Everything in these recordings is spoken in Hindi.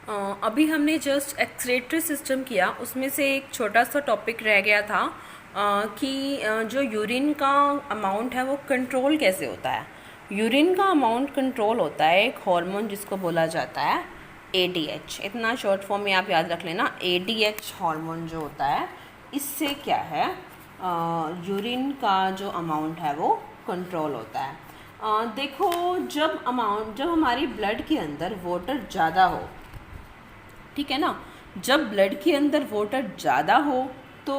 अभी हमने जस्ट एक्सक्रीटरी सिस्टम किया, उसमें से एक छोटा सा टॉपिक रह गया था कि जो यूरिन का अमाउंट है वो कंट्रोल कैसे होता है। यूरिन का अमाउंट कंट्रोल होता है एक हार्मोन जिसको बोला जाता है ADH। इतना शॉर्ट फॉर्म में आप याद रख लेना, ADH हार्मोन जो होता है इससे क्या है यूरिन का जो अमाउंट है वो कंट्रोल होता है। देखो, जब हमारी ब्लड के अंदर वाटर ज़्यादा हो, ठीक है ना, जब ब्लड के अंदर वाटर ज़्यादा हो तो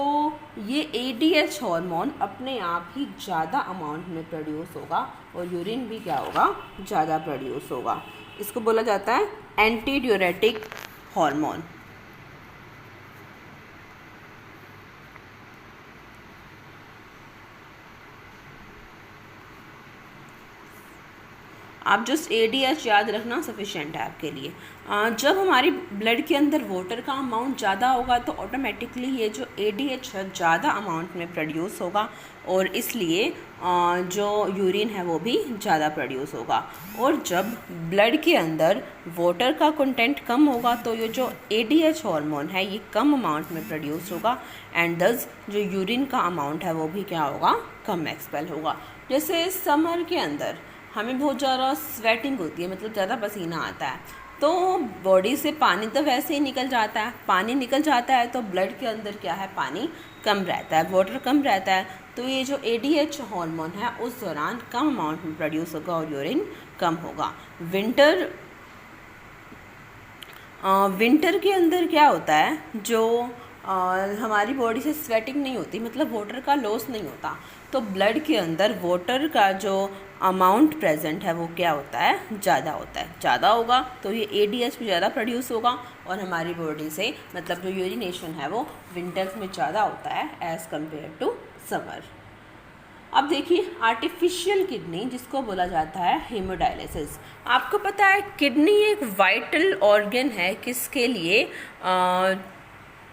ये ADH हार्मोन अपने आप ही ज़्यादा अमाउंट में प्रोड्यूस होगा और यूरिन भी क्या होगा, ज़्यादा प्रोड्यूस होगा। इसको बोला जाता है एंटी ड्यूरेटिक हार्मोन। आप जस्ट ADH याद रखना सफिशेंट है आपके लिए। जब हमारी ब्लड के अंदर वाटर का अमाउंट ज़्यादा होगा तो ऑटोमेटिकली ये जो ADH है ज़्यादा अमाउंट में प्रोड्यूस होगा और इसलिए जो यूरिन है वो भी ज़्यादा प्रोड्यूस होगा। और जब ब्लड के अंदर वाटर का कंटेंट कम होगा तो ये जो ADH हार्मोन है ये कम अमाउंट में प्रोड्यूस होगा एंड दस जो यूरिन का अमाउंट है वो भी क्या होगा, कम एक्सपेल होगा। जैसे समर के अंदर हमें बहुत ज़्यादा स्वेटिंग होती है, मतलब ज़्यादा पसीना आता है, तो बॉडी से पानी तो वैसे ही निकल जाता है। पानी निकल जाता है तो ब्लड के अंदर क्या है, पानी कम रहता है, वाटर कम रहता है, तो ये जो ADH हार्मोन है उस दौरान कम अमाउंट में प्रोड्यूस होगा और यूरिन कम होगा। विंटर के अंदर क्या होता है, जो हमारी बॉडी से स्वेटिंग नहीं होती, मतलब वाटर का लॉस नहीं होता, तो ब्लड के अंदर वाटर का जो अमाउंट प्रेजेंट है वो क्या होता है, ज़्यादा होता है। ज़्यादा होगा तो ये ADH भी ज़्यादा प्रोड्यूस होगा और हमारी बॉडी से मतलब जो यूरिनेशन है वो विंटर्स में ज़्यादा होता है एज़ कम्पेयर टू समर। अब देखिए, आर्टिफिशियल किडनी जिसको बोला जाता है हेमोडायलिसिस। आपको पता है किडनी एक वाइटल ऑर्गन है किसके लिए,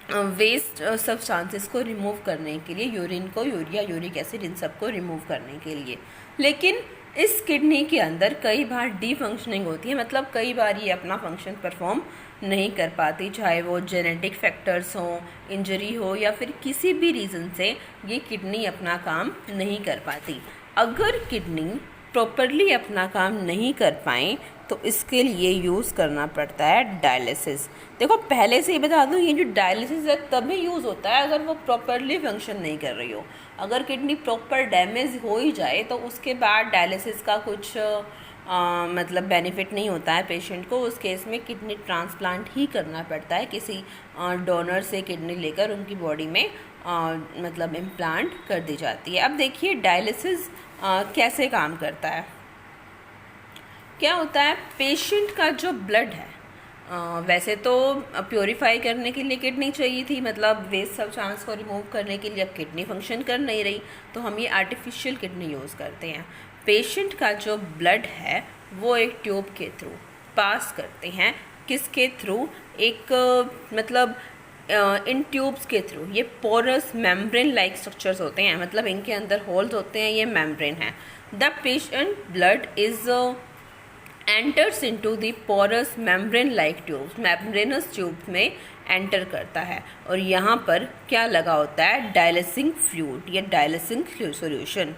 वेस्ट सब्सटेंसेस को रिमूव करने के लिए, यूरिन को, यूरिया, यूरिक एसिड, इन सब को रिमूव करने के लिए। लेकिन इस किडनी के अंदर कई बार डीफंक्शनिंग होती है, मतलब कई बार ये अपना फंक्शन परफॉर्म नहीं कर पाती, चाहे वो जेनेटिक फैक्टर्स हो, इंजरी हो या फिर किसी भी रीज़न से ये किडनी अपना काम नहीं कर पाती। अगर किडनी प्रॉपरली अपना काम नहीं कर पाएँ तो इसके लिए यूज़ करना पड़ता है डायलिसिस। देखो, पहले से ही बता दूँ, ये जो डायलिसिस है तभी यूज़ होता है अगर वो प्रॉपरली फंक्शन नहीं कर रही हो। अगर किडनी प्रॉपर डैमेज हो ही जाए तो उसके बाद डायलिसिस का कुछ मतलब बेनिफिट नहीं होता है पेशेंट को। उस केस में किडनी ट्रांसप्लांट ही करना पड़ता है, किसी डोनर से किडनी लेकर उनकी बॉडी में मतलब इम्प्लांट कर दी जाती है। अब देखिए डायलिसिस कैसे काम करता है। क्या होता है, पेशेंट का जो ब्लड है, वैसे तो प्योरीफाई करने के लिए किडनी चाहिए थी, मतलब वेस्ट सब्सटेंस को रिमूव करने के लिए। अब किडनी फंक्शन कर नहीं रही तो हम ये आर्टिफिशियल किडनी यूज़ करते हैं। पेशेंट का जो ब्लड है वो एक ट्यूब के थ्रू पास करते हैं, किसके थ्रू, एक मतलब इन ट्यूब्स के थ्रू। ये पोरस मेम्ब्रेन लाइक स्ट्रक्चर्स होते हैं, मतलब इनके अंदर होल्स होते हैं, ये मेम्ब्रेन है। The patient blood is enters into the porous membrane like tubes, membranous tubes में एंटर करता है और यहाँ पर क्या लगा होता है, डायलिसिंग फ्लूइड या डायलिसिंग सॉल्यूशन।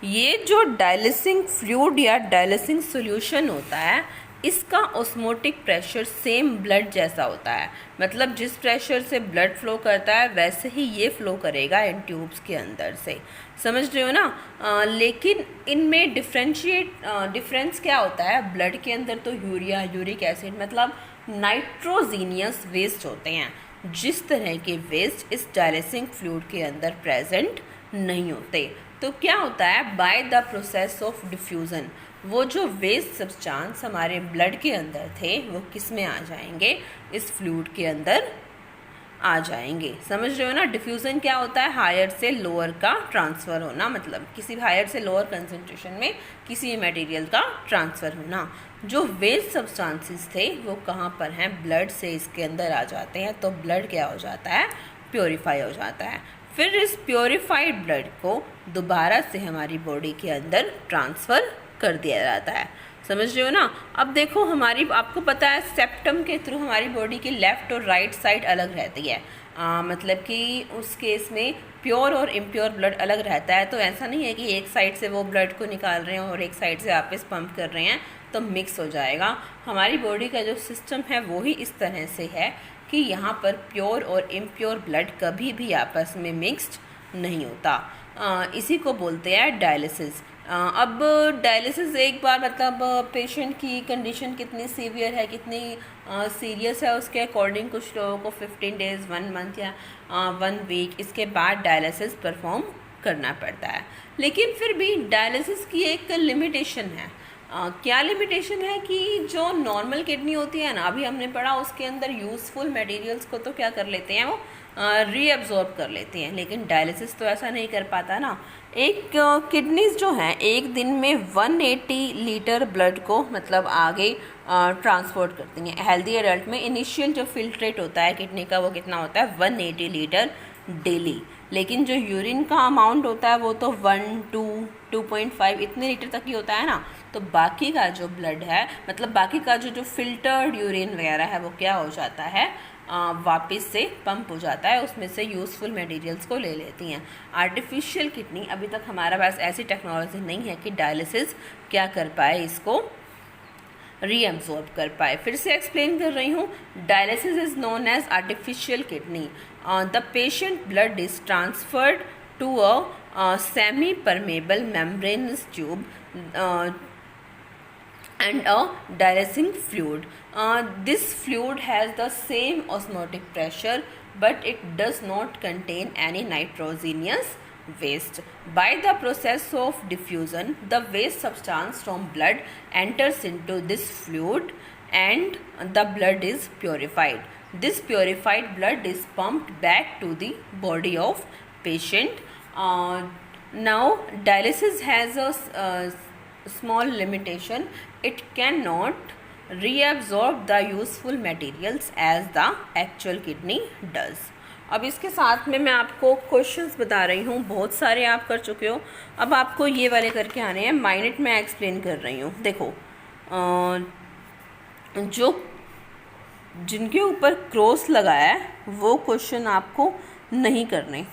ये जो डायलिसिंग फ्लूइड या डायलिसिंग सॉल्यूशन होता है इसका ऑस्मोटिक प्रेशर सेम ब्लड जैसा होता है, मतलब जिस प्रेशर से ब्लड फ्लो करता है वैसे ही ये फ्लो करेगा इन ट्यूब्स के अंदर से, समझ रहे हो ना। लेकिन इनमें डिफरेंस क्या होता है, ब्लड के अंदर तो यूरिया, यूरिक एसिड मतलब नाइट्रोजीनियस वेस्ट होते हैं, जिस तरह के वेस्ट इस डायलिसिंग फ्लूइड के अंदर प्रेजेंट नहीं होते। तो क्या होता है, by the process of diffusion वो जो वेस्ट सब्सटेंस हमारे ब्लड के अंदर थे वो किस में आ जाएंगे, इस फ्लूइड के अंदर आ जाएंगे। समझ रहे हो ना, डिफ्यूज़न क्या होता है, हायर से लोअर का ट्रांसफ़र होना, मतलब किसी हायर से लोअर कंसंट्रेशन में किसी मटेरियल का ट्रांसफ़र होना। जो वेस्ट सब्सटेंसेस थे वो कहाँ पर हैं, ब्लड से इसके अंदर आ जाते हैं, तो ब्लड क्या हो जाता है, प्योरीफाई हो जाता है। फिर इस प्योरीफाइड ब्लड को दोबारा से हमारी बॉडी के अंदर ट्रांसफ़र कर दिया जाता है। समझ रहे हो ना। अब देखो हमारी, आपको पता है सेप्टम के थ्रू हमारी बॉडी की लेफ़्ट और राइट साइड अलग रहती है। मतलब कि उस केस में प्योर और इम्प्योर ब्लड अलग रहता है। तो ऐसा नहीं है कि एक साइड से वो ब्लड को निकाल रहे हैं और एक साइड से वापस पंप कर रहे हैं तो मिक्स हो जाएगा। हमारी बॉडी का जो सिस्टम है वो ही इस तरह से है कि यहाँ पर प्योर और इम्प्योर ब्लड कभी भी आपस में मिक्स्ड नहीं होता। इसी को बोलते हैं डायलिसिस। अब डायलिसिस एक बार, मतलब पेशेंट की कंडीशन कितनी सीवियर है, कितनी सीरियस है, उसके अकॉर्डिंग कुछ लोगों को 15 डेज़, 1 मंथ या 1 वीक इसके बाद डायलिसिस परफॉर्म करना पड़ता है। लेकिन फिर भी डायलिसिस की एक लिमिटेशन है। क्या लिमिटेशन है कि जो नॉर्मल किडनी होती है ना, अभी हमने पढ़ा, उसके अंदर यूज़फुल मटेरियल्स को तो क्या कर लेते हैं, वो रीअब्जॉर्ब कर लेते हैं। लेकिन डायलिसिस तो ऐसा नहीं कर पाता ना। एक किडनीज जो हैं एक दिन में 180 लीटर ब्लड को मतलब आगे ट्रांसपोर्ट करती हैं। हेल्दी एडल्ट में इनिशियल जो फिल्ट्रेट होता है किडनी का वो कितना होता है, 180 लीटर डेली। लेकिन जो यूरिन का अमाउंट होता है वो तो 1, 2, 2.5 इतने लीटर तक ही होता है ना। तो बाकी का जो ब्लड है, मतलब बाकी का जो फिल्टर्ड यूरिन वगैरह है वो क्या हो जाता है, वापस से पंप हो जाता है, उसमें से यूज़फुल मटेरियल्स को ले लेती हैं। आर्टिफिशियल किडनी, अभी तक हमारा पास ऐसी टेक्नोलॉजी नहीं है कि डायलिसिस क्या कर पाए, इसको रीअब्जॉर्ब कर पाए। फिर से एक्सप्लेन कर रही हूँ। Dialysis is known as artificial kidney. The patient blood is transferred to a semi permeable membranous tube and a dialysing fluid. This fluid has the same osmotic pressure but it does not contain any nitrogenous waste. By the process of diffusion, the waste substance from blood enters into this fluid and the blood is purified. This purified blood is pumped back to the body of patient. Now dialysis has a small limitation. It cannot reabsorb the useful materials as the actual kidney does. अब इसके साथ में मैं आपको क्वेश्चंस बता रही हूँ, बहुत सारे आप कर चुके हो, अब आपको ये वाले करके आने हैं। माइनट में एक्सप्लेन कर रही हूँ। देखो जो जिनके ऊपर क्रॉस लगाया है वो क्वेश्चन आपको नहीं करने।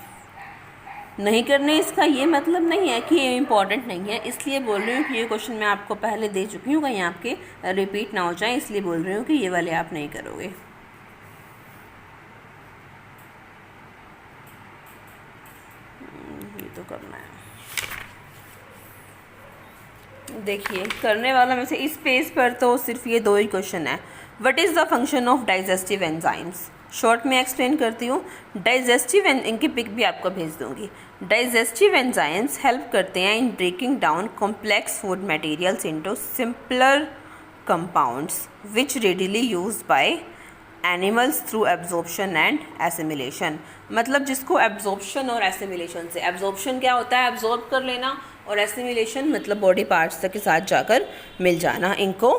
इसका ये मतलब नहीं है कि ये इम्पॉर्टेंट नहीं है, इसलिए बोल रही हूँ कि ये क्वेश्चन मैं आपको पहले दे चुकी हूँ, कहीं आपके रिपीट ना हो जाए, इसलिए बोल रही हूँ कि ये वाले आप नहीं करोगे। ये तो करना है। देखिए करने वाला में से इस पेज पर तो सिर्फ ये 2 ही क्वेश्चन है। What is the function of digestive enzymes? Short में एक्सप्लेन करती हूँ। डाइजेस्टिव, इनकी पिक भी आपको भेज दूँगी। डाइजेस्टिव एंजाइम्स हेल्प करते हैं in breaking down complex food materials into simpler compounds which readily used by animals through absorption and assimilation. मतलब जिसको एब्जॉर्प्शन और एसिमिलेशन से, एब्जॉर्प्शन क्या होता है, एब्जॉर्ब कर लेना, और एसिमिलेशन मतलब बॉडी पार्ट्स तक के साथ जाकर मिल जाना। इनको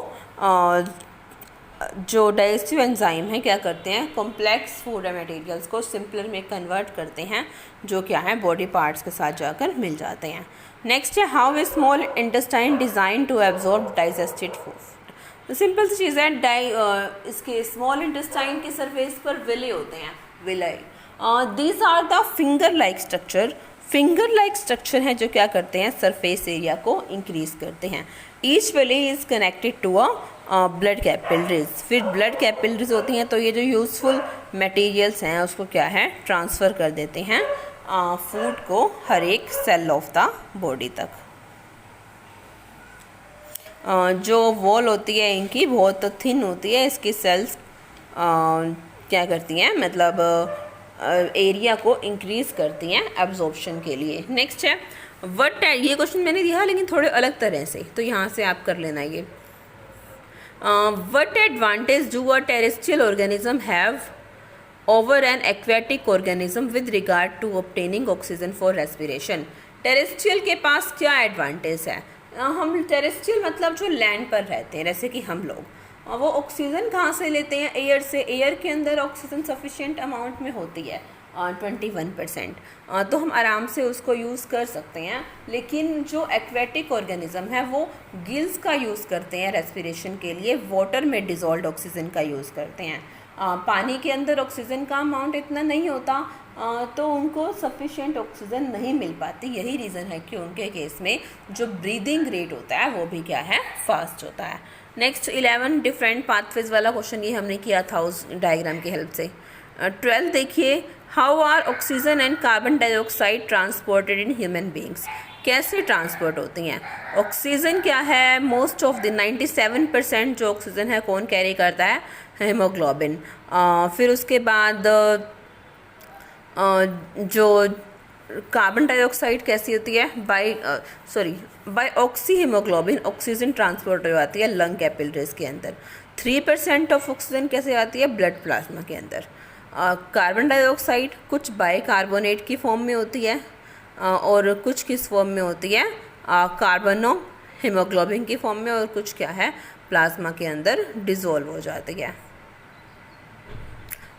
जो डाइजेस्टिव एंजाइम है क्या करते हैं, कॉम्प्लेक्स फूड मटेरियल्स को सिंपलर में कन्वर्ट करते हैं, जो क्या है बॉडी पार्ट्स के साथ जाकर मिल जाते हैं। नेक्स्ट है how a small intestine design to absorb digested food. तो सिंपल सी चीज़ है, इसके स्मॉल इंटेस्टाइन के सरफेस पर विले होते हैं, villi. These are the finger like structure. Finger like structure हैं जो क्या करते हैं, सरफेस एरिया को इंक्रीज करते हैं। Each villi is connected to a blood capillaries. फिर ब्लड कैपिलरीज होती हैं तो ये जो यूज़फुल मटेरियल्स हैं उसको क्या है, ट्रांसफ़र कर देते हैं फूड को हर एक सेल ऑफ द बॉडी तक। जो वॉल होती है इनकी बहुत थिन होती है, इसकी सेल्स क्या करती हैं, मतलब एरिया को इंक्रीज करती हैं एब्जॉर्प्शन के लिए। नेक्स्ट है व्हाट, ये क्वेश्चन मैंने दिया लेकिन थोड़े अलग तरह से, तो यहाँ से आप कर लेना ये। What advantage do a terrestrial organism have over an aquatic organism with regard to obtaining oxygen for respiration? Terrestrial के पास क्या एडवांटेज है? हम टेरेस्ट्रियल मतलब जो लैंड पर रहते हैं, जैसे कि हम लोग, वो ऑक्सीजन कहाँ से लेते हैं, एयर से। एयर के अंदर ऑक्सीजन सफिशिएंट अमाउंट में होती है 21%। तो हम आराम से उसको यूज़ कर सकते हैं। लेकिन जो एक्वेटिक ऑर्गेनिज्म है वो गिल्स का यूज़ करते हैं रेस्पिरेशन के लिए, वाटर में डिज़ोल्व्ड ऑक्सीजन का यूज़ करते हैं। पानी के अंदर ऑक्सीजन का अमाउंट इतना नहीं होता, तो उनको सफिशिएंट ऑक्सीजन नहीं मिल पाती। यही रीज़न है कि उनके केस में जो ब्रीदिंग रेट होता है वो भी क्या है, फास्ट होता है। नेक्स्ट 11 डिफरेंट पाथवेज वाला क्वेश्चन ये हमने किया था उस डायग्राम की हेल्प से। 12 देखिए, how are oxygen and carbon dioxide transported in human beings, कैसे ट्रांसपोर्ट होती हैं। ऑक्सीजन क्या है, मोस्ट ऑफ द 97% जो ऑक्सीजन है कौन कैरी करता है, हीमोग्लोबिन। फिर उसके बाद जो कार्बन डाइऑक्साइड कैसी होती है, by oxy haemoglobin oxygen transport हो जाती है लंग कैपिलरीज के अंदर। 3% ऑफ ऑक्सीजन कैसे आती है, ब्लड प्लाज्मा के अंदर। कार्बन डाइऑक्साइड कुछ बाइकार्बोनेट की फॉर्म में होती है और कुछ किस फॉर्म में होती है, कार्बनो हीमोग्लोबिन की फॉर्म में, और कुछ क्या है, प्लाज्मा के अंदर डिज़ोल्व हो जाती है।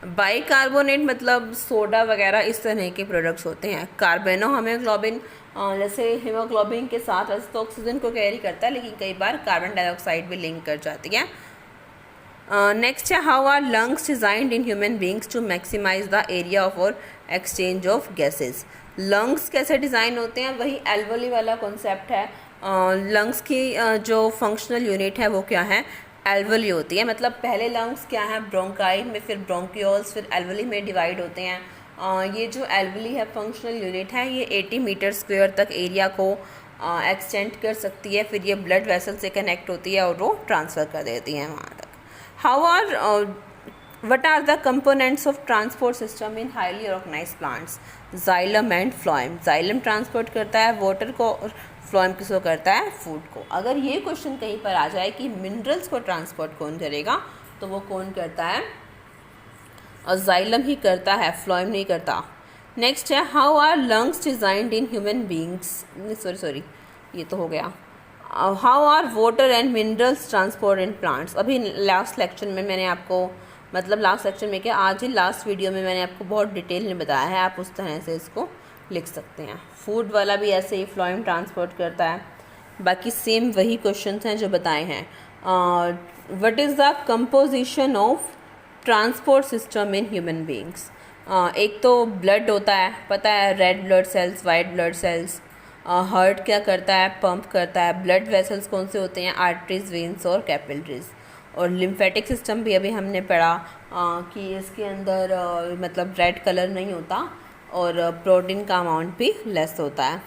बाइकार्बोनेट मतलब सोडा वगैरह इस तरह के प्रोडक्ट्स होते हैं। कार्बनो हीमोग्लोबिन जैसे हीमोग्लोबिन के साथ वैसे तो ऑक्सीजन को कैरी करता है, लेकिन कई बार कार्बन डाइऑक्साइड भी लिंक कर जाती है। नेक्स्ट है, how are lungs designed in human beings to maximise the area of और एक्सचेंज ऑफ गैसेज। लंग्स कैसे डिज़ाइन होते हैं, वही एल्वोली वाला कॉन्सेप्ट है। लंग्स की जो फंक्शनल यूनिट है वो क्या है, एल्वोली होती है। मतलब पहले लंग्स क्या है, ब्रोंकाई में, फिर ब्रोंकियोल्स, फिर एल्वोली में डिवाइड होते हैं। ये जो एल्वोली है फंक्शनल यूनिट है, ये 80 मीटर स्क्वायर तक एरिया को एक्सटेंड कर सकती है। फिर ये ब्लड वेसल से कनेक्ट होती है और वो ट्रांसफ़र कर देती है वहाँ तक। What are the components of transport system in highly organized plants? Xylem and phloem. Xylem transport करता है वाटर को और फ्लोएम किसको करता है, फूड को। अगर ये क्वेश्चन कहीं पर आ जाए कि मिनरल्स को ट्रांसपोर्ट कौन करेगा, तो वो कौन करता है, और जाइलम ही करता है, फ्लोएम नहीं करता। नेक्स्ट है, how are lungs designed in human beings, sorry ये तो हो गया। How are water and minerals transport in plants. अभी लास्ट लेक्चर में मैंने आपको, मतलब लास्ट लेक्चर में क्या, आज ही लास्ट वीडियो में मैंने आपको बहुत डिटेल में बताया है, आप उस तरह से इसको लिख सकते हैं। फूड वाला भी ऐसे ही फ्लोएम ट्रांसपोर्ट करता है। बाकी सेम वही क्वेश्चंस हैं जो बताए हैं। What is the composition of transport system in human beings. एक तो ब्लड होता है, पता है, red blood cells, white blood cells. Heart क्या करता है, पंप करता है। ब्लड वेसल्स कौन से होते हैं, आर्टरीज, वेन्स और कैपिलरीज। और लिम्फेटिक सिस्टम भी अभी हमने पढ़ा कि इसके अंदर मतलब रेड कलर नहीं होता और प्रोटीन का अमाउंट भी लेस होता है।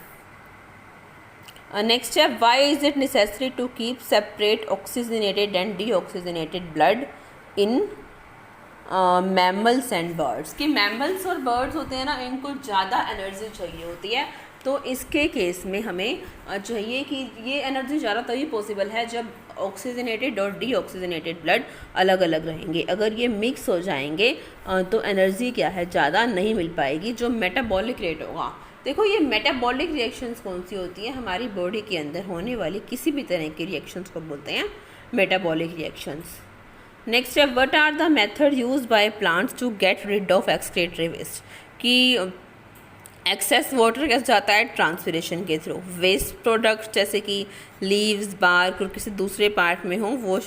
नेक्स्ट है, why is it necessary to keep separate oxygenated and deoxygenated blood in mammals and birds. कि मैमल्स और बर्ड्स होते हैं ना, इनको ज़्यादा एनर्जी चाहिए होती है, तो इसके केस में हमें चाहिए कि ये एनर्जी ज़्यादा तभी पॉसिबल है जब ऑक्सीजनेटेड और डीऑक्सीजनेटेड ब्लड अलग अलग रहेंगे। अगर ये मिक्स हो जाएंगे तो एनर्जी क्या है, ज़्यादा नहीं मिल पाएगी। जो मेटाबॉलिक रेट होगा, देखो ये मेटाबॉलिक रिएक्शंस कौन सी होती है, हमारी बॉडी के अंदर होने वाली किसी भी तरह की रिएक्शंस को बोलते हैं मेटाबॉलिक रिएक्शंस। नेक्स्ट है, what are the method used by plants to get rid of excretory waste. कि एक्सेस वाटर कैसे जाता है, ट्रांसपिरेशन के थ्रू। वेस्ट प्रोडक्ट्स जैसे कि लीव्स, बार्क और किसी दूसरे पार्ट में हो वो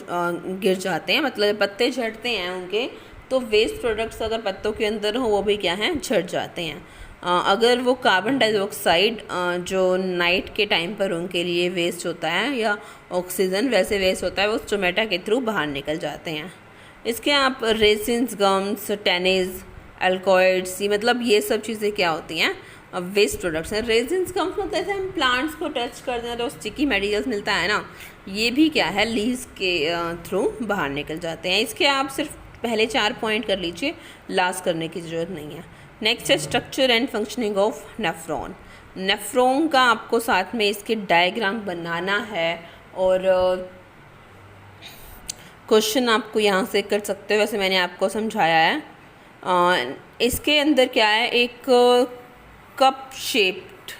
गिर जाते हैं, मतलब पत्ते झड़ते हैं उनके, तो वेस्ट प्रोडक्ट्स अगर पत्तों के अंदर हो वो भी क्या हैं, झड़ जाते हैं। अगर वो कार्बन डाइऑक्साइड जो नाइट के टाइम पर उनके लिए वेस्ट होता है, या ऑक्सीजन वैसे वेस्ट होता है, वो स्टोमेटा के थ्रू बाहर निकल जाते हैं। इसके आप रेसिन्स, गम्स, टेनेज, अल्कोइड्स, मतलब ये सब चीज़ें क्या होती हैं, वेस्ट प्रोडक्ट्स हैं। रेजिन्स गम्स मतलब ऐसे हम प्लांट्स को टच कर दें तो स्टिकी मटेरियल्स मिलता है ना, ये भी क्या है, लीव्स के थ्रू बाहर निकल जाते हैं। इसके आप सिर्फ पहले 4 पॉइंट कर लीजिए, लास्ट करने की ज़रूरत नहीं है। नेक्स्ट है, structure and functioning of nephron. Nephron का आपको साथ में इसके डायग्राम बनाना है और क्वेश्चन आपको यहाँ से कर सकते हो, वैसे मैंने आपको समझाया है। इसके अंदर क्या है, एक कप शेप्ड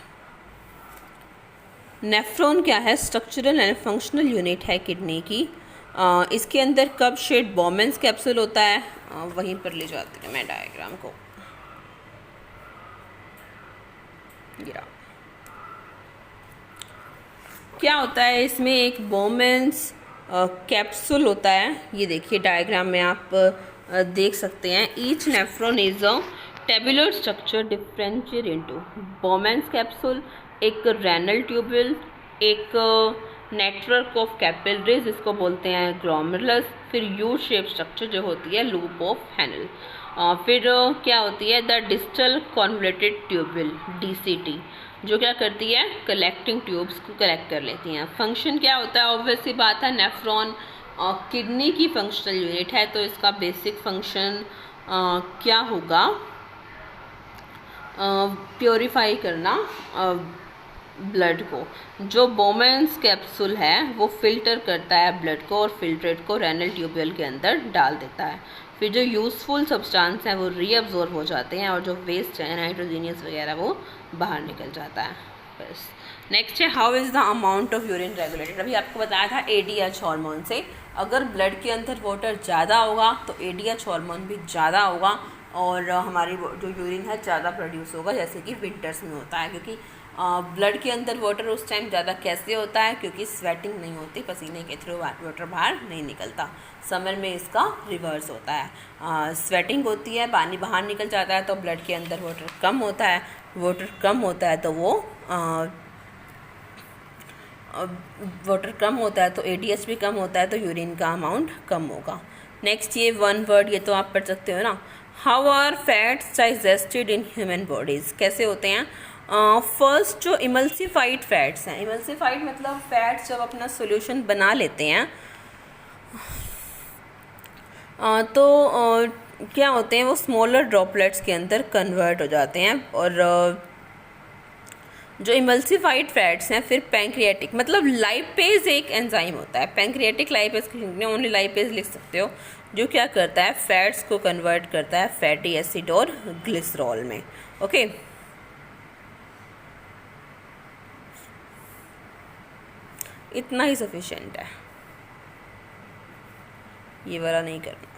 नेफ्रॉन क्या है, स्ट्रक्चरल एंड फंक्शनल यूनिट है किडनी की। इसके अंदर कप शेप्ड बोमेंस कैप्सूल होता है। वहीं पर ले जाती हूँ मैं डायग्राम को। गिरा। क्या होता है इसमें, एक बोमेंस कैप्सूल होता है। ये देखिए डायग्राम में आप देख सकते हैं। Each nephron is a tabular structure differentiate into बोमेंस capsule, एक रेनल ट्यूब्यूल, एक नेटवर्क ऑफ कैपिलरीज इसको बोलते हैं ग्लोमेरुलस, फिर यू शेप स्ट्रक्चर जो होती है लूप ऑफ हैनल, फिर क्या होती है the distal convoluted tubule DCT, जो क्या करती है कलेक्टिंग ट्यूब्स को कलेक्ट कर लेती हैं। फंक्शन क्या होता है, ऑब्वियसली बात है नेफ्रॉन किडनी की फंक्शनल यूनिट है, तो इसका बेसिक फंक्शन क्या होगा, प्योरीफाई करना ब्लड को। जो बोमेंस कैप्सूल है वो फिल्टर करता है ब्लड को और फिल्ट्रेट को रेनल ट्यूब्यूल के अंदर डाल देता है। फिर जो यूज़फुल सब्सटेंस हैं वो रीअब्जॉर्ब हो जाते हैं और जो वेस्ट है नाइट्रोजीनियस वगैरह वो बाहर निकल जाता है। बस नेक्स्ट है how is the amount of urine regulated. अभी आपको बताया था ADH हार्मोन से अगर ब्लड के अंदर वाटर ज़्यादा होगा तो ADH हार्मोन भी ज़्यादा होगा और हमारी जो यूरिन है ज़्यादा प्रोड्यूस होगा, जैसे कि विंटर्स में होता है। क्योंकि ब्लड के अंदर वाटर उस टाइम ज़्यादा कैसे होता है, क्योंकि स्वेटिंग नहीं होती, पसीने के थ्रू वाटर बाहर नहीं निकलता। समर में इसका रिवर्स होता है, स्वेटिंग होती है, पानी बाहर निकल जाता है तो ब्लड के अंदर वाटर कम होता है। वाटर कम होता है तो वाटर कम होता है तो ADH भी कम होता है, तो यूरिन का अमाउंट कम होगा। नेक्स्ट ये वन वर्ड, ये तो आप पढ़ सकते हो ना। How are fats digested in human bodies, कैसे होते हैं। फर्स्ट जो इमल्सिफाइड फैट्स हैं, इमल्सिफाइड मतलब फैट्स जब अपना सोल्यूशन बना लेते हैं तो क्या होते हैं वो स्मॉलर ड्रॉपलेट्स के अंदर कन्वर्ट हो जाते हैं। और जो इमल्सिफाइड फैट्स हैं फिर पैंक्रियाटिक मतलब लाइपेज एक एंजाइम होता है, पैंक्रियाटिक लाइपेज ओनली लाइपेज लिख सकते हो, जो क्या करता है फैट्स को कन्वर्ट करता है फैटी एसिड और ग्लिसरॉल में। ओके इतना ही सफिशिएंट है, ये वाला नहीं करना।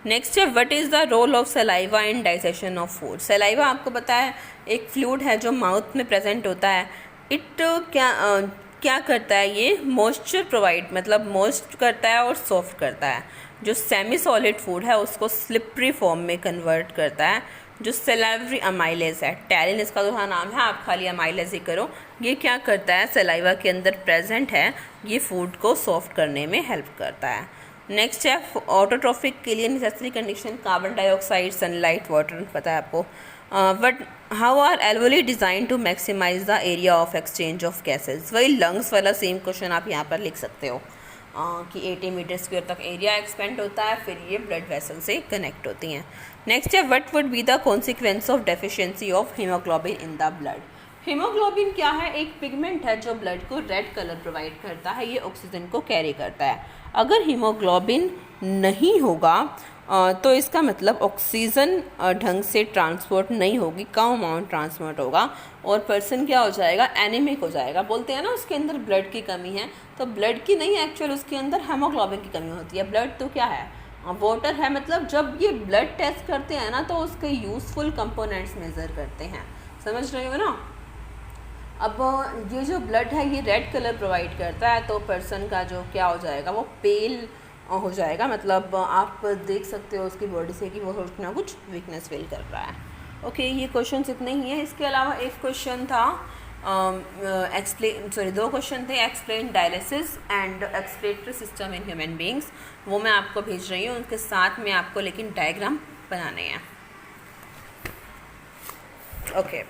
नेक्स्ट है what is the role of saliva in digestion of food. Saliva आपको पता है एक फ्लूइड है जो माउथ में प्रेजेंट होता है। इट क्या करता है, ये मॉइस्चर प्रोवाइड मतलब मॉइस्ट करता है और सॉफ्ट करता है। जो सेमी सॉलिड फूड है उसको स्लिपरी फॉर्म में कन्वर्ट करता है। जो सेलाइवरी अमाइलेज है, टैलिन इसका दूसरा नाम है, आप खाली अमाइलेज ही करो। ये क्या करता है सलाइवा के अंदर प्रेजेंट है, ये फूड को सॉफ्ट करने में हेल्प करता है। नेक्स्ट है ऑटोट्रॉफिक के लिए necessary condition carbon dioxide, sunlight, water, पता है आपको। But how are alveoli design to maximise the area of exchange of gases. वही लंग्स वाला सेम क्वेश्चन आप यहाँ पर लिख सकते हो कि 80 मीटर स्क्वायर तक एरिया एक्सपेंड होता है, फिर ये ब्लड वेसल से कनेक्ट होती हैं। नेक्स्ट है what would be the consequence of deficiency of haemoglobin in the blood. Haemoglobin क्या है, एक पिगमेंट है जो ब्लड को रेड कलर प्रोवाइड करता है, ये ऑक्सीजन को कैरी करता है। अगर हीमोग्लोबिन नहीं होगा तो इसका मतलब ऑक्सीजन ढंग से ट्रांसपोर्ट नहीं होगी, कम अमाउंट ट्रांसपोर्ट होगा और पर्सन क्या हो जाएगा एनीमिक हो जाएगा। बोलते हैं ना उसके अंदर ब्लड की कमी है, तो ब्लड की नहीं एक्चुअल उसके अंदर हेमोग्लोबिन की कमी होती है। ब्लड तो क्या है वाटर है, मतलब जब ये ब्लड टेस्ट करते हैं ना तो उसके यूज़फुल कंपोनेंट्स मेज़र करते हैं, समझ रहे हो ना। अब ये जो ब्लड है ये रेड कलर प्रोवाइड करता है, तो पर्सन का जो क्या हो जाएगा वो पेल हो जाएगा, मतलब आप देख सकते हो उसकी बॉडी से कि वो कुछ ना कुछ वीकनेस फील कर रहा है। ओके ये क्वेश्चंस इतने ही हैं। इसके अलावा एक क्वेश्चन था दो क्वेश्चन थे, explain dialysis and excretory system in human beings, वो मैं आपको भेज रही हूँ, उनके साथ में आपको लेकिन डायग्राम बनाने हैं। ओके